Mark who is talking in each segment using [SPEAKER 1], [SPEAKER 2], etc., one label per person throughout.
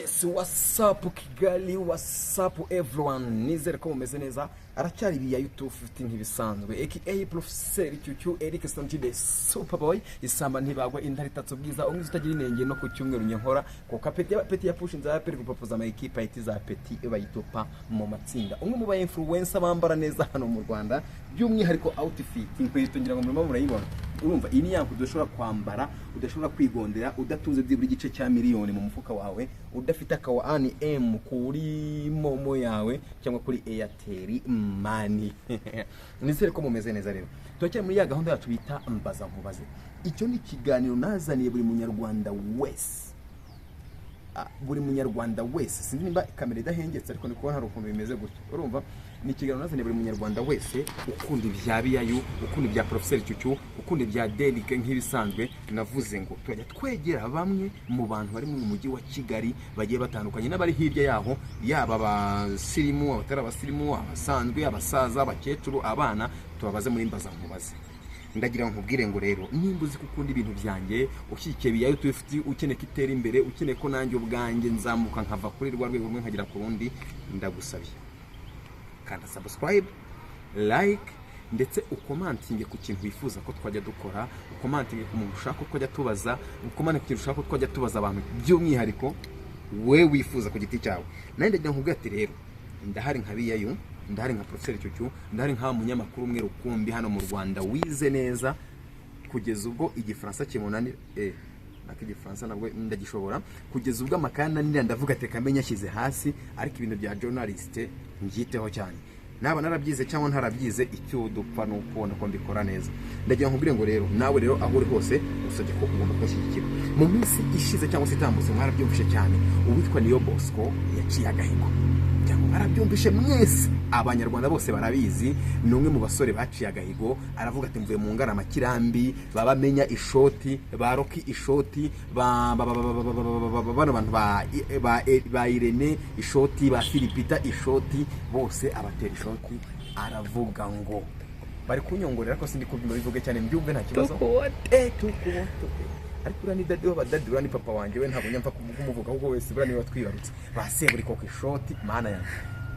[SPEAKER 1] Yes, what's up Kigali, what's up everyone, nizere ko mumeze neza. Aracyari biya YouTube 15 ntibisanzwe aka Professor Cyucyu Eric Stonti the Superboy, isamba ntibagwa intari tatso bwiza umwe utagira inenge no ku cyumweru nyenkora ko peti ya push nza yaperi gupopoza ama equipe iti za peti bayitopa mu matsinda. Umwe mu ba influencer bambara neza hano mu Rwanda by'umwihariko outfit inkweto ngira ngo murimo murayibona. Urumva iyi ni yanku udashobora kwambara, udashobora kwigondera, udatunze byiburi gice cya miliyoni mu mufuka wawe, udafite akawa ani M kuri momo yawe cyangwa kuri Airtel Money. Nizere ko mumeze neza rero. Tokeye muri ya gahunda yacu bita mbaza nkubaze. Icyo ni kiganiro nazaniye buri munyarwanda wese. Buri munyarwanda wese sinzi nimba kamera idahengetse ariko niko hari ukuntu bimeze gutyo. Urumva ni kiganiro nazaniye buri munyarwanda wese ukunda ibya biyayu, ukunda ibya Professor Cyucyu, ukunda ibya Derike nk'ibisanzwe. Navuze ngo twajya twegera bamwe mu bantu bari mu mujyi wa Kigali bagiye batandukanye n'abari hirya yaho, yaba abasirimu, abatari abasirimu, abasanzwe, abasaza, abakecuru, abana, tubabaze muri mbaza nkubaze. Ndagira ngo nkubwire ngo rero nimba uzi gukunda ibintu byanjye, ushyikiye biyayo tufite, ukeneye ko itera imbere, ukeneye ko nanjye ubwanjye nzamuka nkava kuri rwa rwego rumwe nkagera ku rundi, ndagusabye kanda subscribe, like ndetse ukomantinge ku kintu wifuza ko twajya dukora, ukomantinge ku muntu ushaka ko twajya tubaza, ukomantinge ku kintu ushaka ko twajya tubaza abantu by'umwihariko we wifuza ku giti cyawe. Nandi ndagira nkubwira ati rero ndahari nka biyayo, ndahari nka Professor Cyucyu, ndahari nka munyamakuru umwe rukumbi hano mu Rwanda wize neza kugeza ubwo igifaransa kimunani nako igifaransa nabwo ndagishobora, kugeza ubwo amakana nira ndavuga ati kamenya shyize hasi, ariko ibintu bya journalist ngiteho cyane. Naba narabyize cyangwa ntarabyize, icyo dupfa no kubona ko mbikora neza. Ndagira nkubwire ngo rero nawe rero aho uri hose usabye ko ugomba gushyigikira. Mu minsi ishize cyangwa se itambutse mwarabyumvishe cyane uwitwa Niyo Bosco yaciye agahigo. Arabyumvishe mwese, abanyarwanda bose barabizi, ni umwe mu basore baciye agahigo. Aravuga ati mvuye mu Ngarama Kirambi, babamenya ishoti, baroki ishoti, bano bantu ba Irene ishoti, ba Philipita ishoti, bose abatera ishoti. Aravuga ngo bari kunyongorera ko sindi kubyumva bivuge cyane mbyumve nta kibazo. Tukuwote ariko urani dadi w'abadadi, urani papa wanjye we ntabwo nyamva kumuvuga ahubwo wese urani watwibarutse base buri koko ishoti mana yanjye.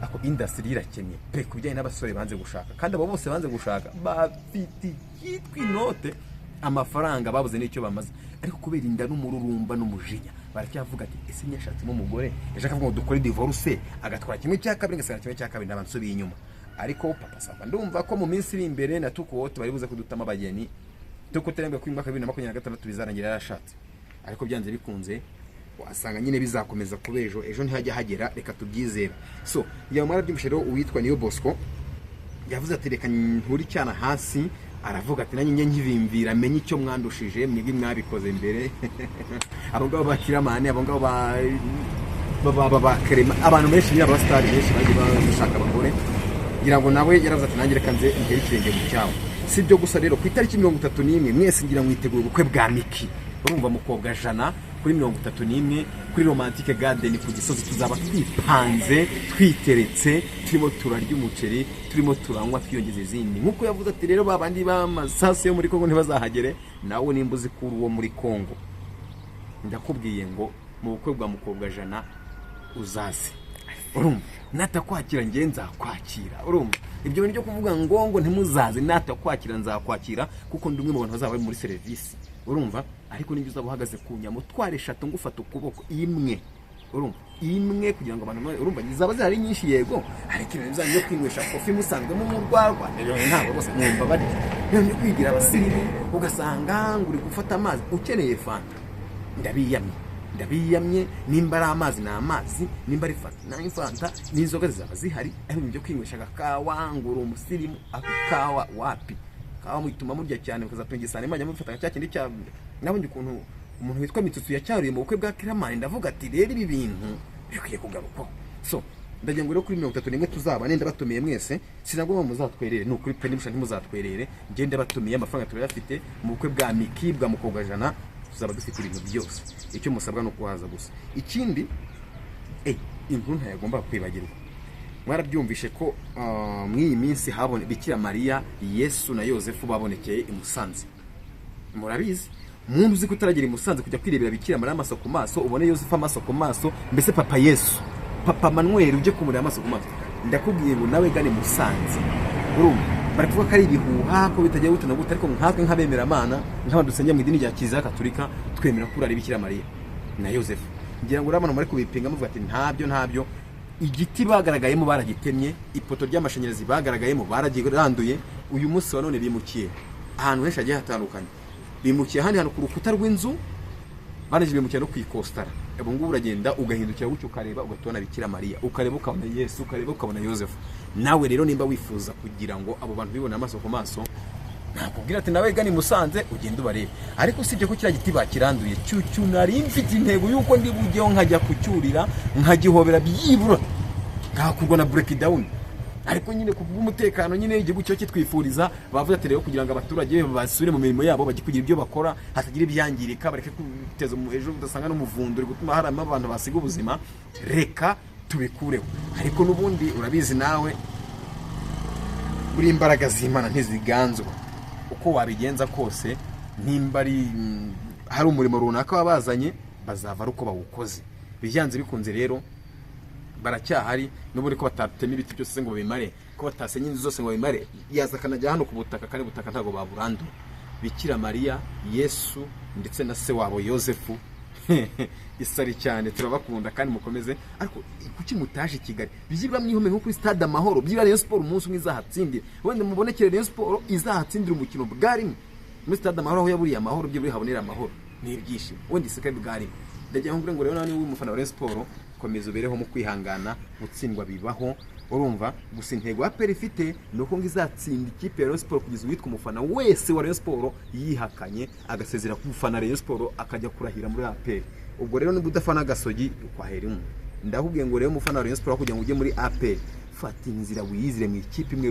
[SPEAKER 1] Ako industry irakenye pe kubijyanye n'abasore banze gushaka, kandi abo bose banze gushaka bafite kitwa inote, amafaranga babuze n'icyo bamaze, ariko kubera inda n'umururumba n'umujinya baracyavuga ati ese nyashatsemo umugore ejo akavuga ngo dukore divorce, agatwara kimwe cya kabiri ngasanga kimwe cya kabiri n'abansubiye inyuma. Ariko papa saba ndumva ko mu minsi iri imbere na Tukuwote bari buze kudutama abageni, tukuterembwe ku mwaka 2026 bizarangira yarashatse. Ariko byanze bikunze wasanga nyine bizakomeza kubejo, ejo ntihajya hagera, reka tubyizera. So yawe mwarabyumvishe rero uwitwa Niyo Bosco yavuze ati reka nturi cyana hasi. Aravuga ati nanjye nkivimvira amenye icyo mwandushije mwebwe mwabikoze mbere. Abo ngabo bakiramane, abo ngabo ba Krema, abantu benshi nyaba star benshi bagiye bashaka abagore, ngira ngo nawe yaravuze ati nanjye reka nze ngere ikirenge mu cyawo. Sibyo gusa rero ku itariki 31 mwese ngira mwitegura ubukwe bwa Miki, urumva mukobwa Jana, kuri 31 kuri Romantic Garden ku Gisozi. Tuzaba twipanze, twiteretse, turimo turarya umuceri, turimo turanywa, twiyongeza izindi. Nkuko yavuze ati rero babandi b'amasase yo muri Kongo ntibazahagere, nawe nimbuzi kuri uwo muri Kongo ndakubwiye ngo mu bukwe bwa mukobwa Jana uzaze. Urumva natakwakira nge nzakwakira. Urumva ibyo bintu byo kuvuga ngo ntimuzaze, natakwakira nzakwakira, kuko ndi umwe mu bantu bazaba muri service. Urumva ariko ninjye uzaba uhagaze ku nyamo tware 3 ngufata ukuboko imwe. Urumva imwe kugira ngo abantu urumva zaba zari nyinshi yego, ariko ibintu bizanye kwinywesha kofi musanzwe mu murwarwa ntabwo bose mwumva bari nyo kwigira abasirimu, ugasanga nguri gufata amazi ukeneye fanta. Ndabiyamye nimba ari amazi na amazi, nimba ari fanta na fanta, n'inzoga zaba zihari. Ibintu byo kwinywesha gakawa nguru umusirimu akawa wapi, kawa mutuma murya cyane ukazatungisana imajya mufata cya kindi cya. Nabonye ukuntu umuntu witwa Mitsutsu yacyariye mu bukwe bwa Kiramani, ndavuga ati rero ibi bintu bikwiye kugaruka. So ndagira ngo rero kuri 31 tuzaba nenda batumiye mwese, sinagomba muzatwerere, no kuri Penny Mushanti muzatwerere, ngende batumiye amafaranga turayafite mu bukwe bwa Miki bwa mukobwa Jana. Tuzaba dufite ibintu byose, icyo musabwa no kuhaza gusa. Ikindi inkuru ntayagomba kwibagirwa, mwarabyumvishe ko mw'iyi minsi habone Bikira Mariya, Yesu na Yosefu babonekeye i Musanze. Murabizi muntu uzi kutaragera i Musanze kujya kwirebera Bikira Mariya amaso ku maso, ubone Yosefu amaso ku maso, mbese papa Yesu, papa Manuel uje kumureba amaso ku maso, ndakubwiye ngo nawe gane Musanze. Urumva bari kuvuga ko ari ibihuha ko bitajya gutana gute, ariko nkatwe nk'abemera Imana nk'abantu dusengera mu idini rya Kiliziya Gatolika twemera ko ari Bikira Mariya na Yosefu. Ngira ngo urabona muri kubipinga muvuga ati ntabyo igiti bagaragayemo baragitemye, ipoto ry'amashanyarazi bagaragayemo baragiranduye. Uyu munsi wa none bimukiye ahantu henshi hagiye hatandukanye, bimukiye handi hano ku rukuta rw'inzu, baraje bimukiye no kwikostara. Ebo ngubu uragenda ugahindukira gutyo ukareba ugatubona Bikira Mariya, ukareba ukabona Yesu, ukareba ukabona Yosefu. Nawe rero nimba wifuza kugira ngo abo bantu bibone amaso ku maso, nakubwira ati nawe gani Musanze ugenda ubarebe. Ariko usibye ko kiriya giti bakiranduye, cyucyu nari mfite intego yuko ndi bujyeho nkajya kucyurira nkagihobera byibura ngakurwa na breakdown. Ariko nyine kubw'umutekano nyine igihugu cyo kitwifuriza, bavuze ati rero kugira ngo abaturage basubire mu mirimo yabo bagikugira ibyo bakora, hatagira ibyangirika, bareke kuteza ejo udasanga n'umuvunduri gutuma harama abantu basiga ubuzima, reka tubikureho. Ariko nubundi urabizi nawe buri imbaraga z'Imana ntiziganzwa. Uko wabigenza kose, nimba ari hari umurimo runaka wabazanye, bazava ari uko bawukoze. Bijyanze bikunze rero baracyahari, n'ubundi ko batatema ibiti byose ngo babimare, ko batasenye inzu zose ngo babimare, yaza kanajya hano ku butaka, kandi butaka ntago baburandura. Bikira Mariya, Yesu ndetse na se wabo Yosefu isari cyane, turabakunda kandi mukomeze. Ariko kuki mutaje Kigali? Byibura mwihome nko kuri Stade Amahoro, byibura Rayon Sport umunsi umwe izahatsindira, wenda mubonekere Rayon Sport izahatsindira umukino bwarimo muri Stade Amahoro, aho yaburiye amahoro, byibura habonera amahoro n'ibyishimo, wenda iseka bwarimo. Ndagira ngo rero nani w'umufana wa Rayon Sport, komeza ubereho mu kwihangana, gutsindwa bibaho. Urumva gusa intego ya APR ifite nuko ngo izatsinda ikipe ya Rayon Sport, kugeza uwitwa umufana wese wa Rayon Sport yihakanye agasezera ku mufana Rayon Sport akajya kurahira muri APR. Ubwo rero niba udafana Gasogi ukwahera imwe, ndakubwiye ngo rero umufana wa Rayon Sport kugira ngo ujye muri APR, fata inzira wiyizire mu ikipe imwe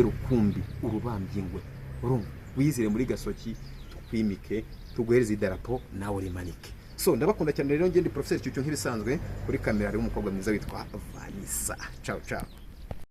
[SPEAKER 1] rukumbi urubambye ingwe. Urumva wiyizire muri Gasogi, tukwimike, tuguhereze idarapo nawe rimanike. So ndabakunda cyane rero, ngende Professor Cyucyo nk'ibisanzwe, kuri kamera ari umukobwa mwiza witwa Vanessa. Ciao ciao.